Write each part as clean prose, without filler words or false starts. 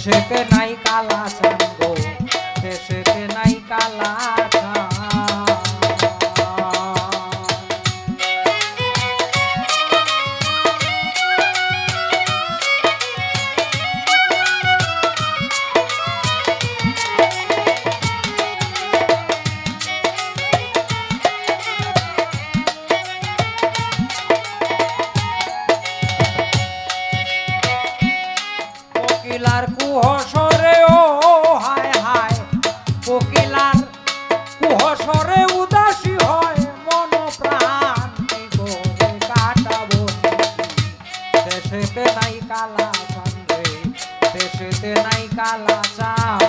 দেশেতে নাই কালা চান গো, দেশেতে নাই কালা চান। কোকিলার কুহসরে ও হায় হায়, কোকিলার কুহসরে উদাসী হয় মন প্রাণ, কি করে কাটাবো দেশেতে নাই কালা চান রে, দেশেতে নাই কালা চান।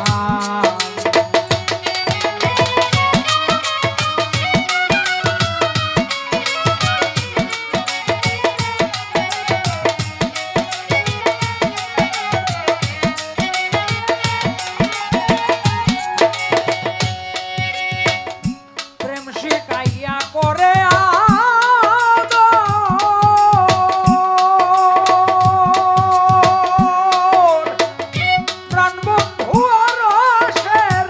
শিকাইয়া করে প্রাণ বন্ধু রসের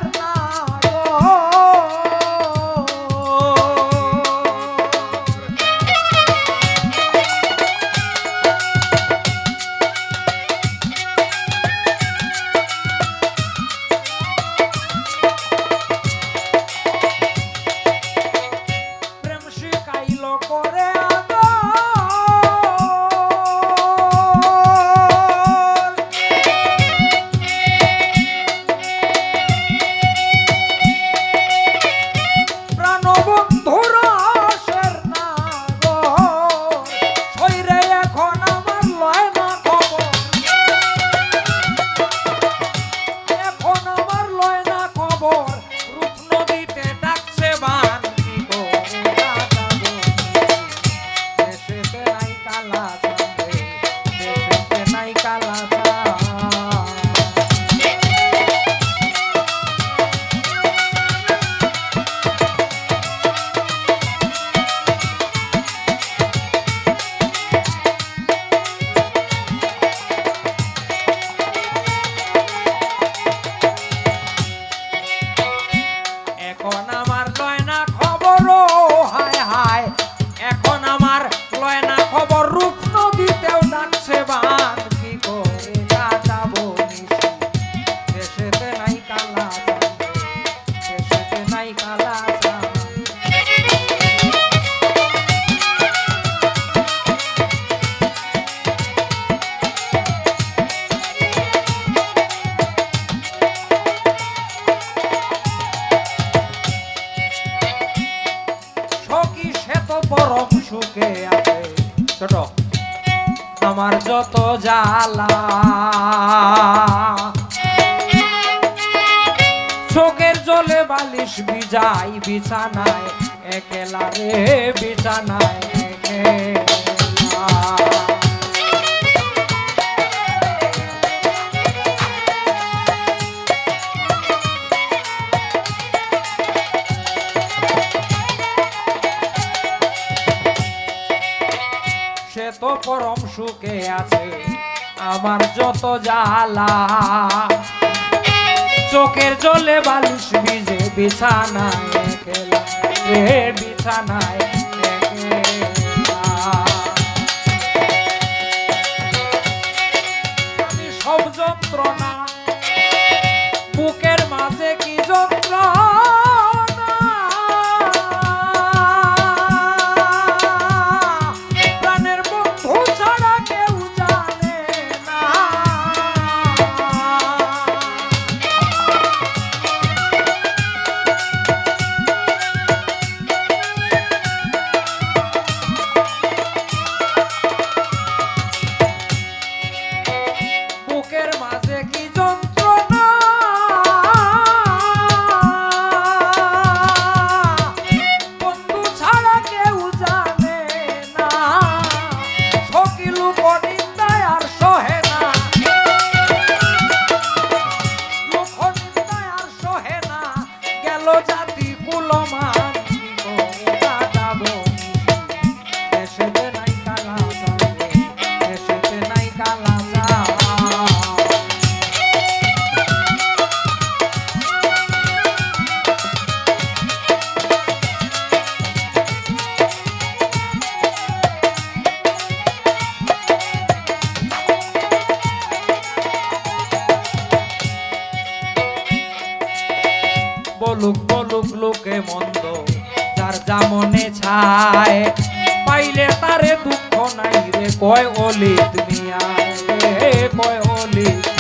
করে প্রাণবন্ধুর রসের নাগর, শরীরে এখন আমার লয় না খবর, এখন আমার লয় না খবর, রূপ নদীতে ডাকছে বান, কি করে কাটাবো দেশেতে নাই কালা চান রে, দেশেতে নাই কালা চান। এখন আমার লয় না খবর ও হায় হায়, এখন আমার লয় না খবর, রূপ নদীতেও ডাকছে বান, কি করে কাটাবো নিশি দেশেতে নাই কালা চান রে, দেশেতে নাই কালা চান। সখী সে তো পরম সুখে আছে, ছোট আমার যত জ্বালা, চোখের জলে বালিশ ভিজাই বিছানায় একলা রে, বিছানায় একলা। সে তো পরম সুখে আছে আমার যত জ্বালা, চোখের জলে বালিশ ভিজে বিছানায় একলা রে, বিছানায় একলা। আমি সব যন্ত্রণা বুকের মাঝে কি যন্ত্রণা, কয় অলিত মিয়া রে কয় অলিত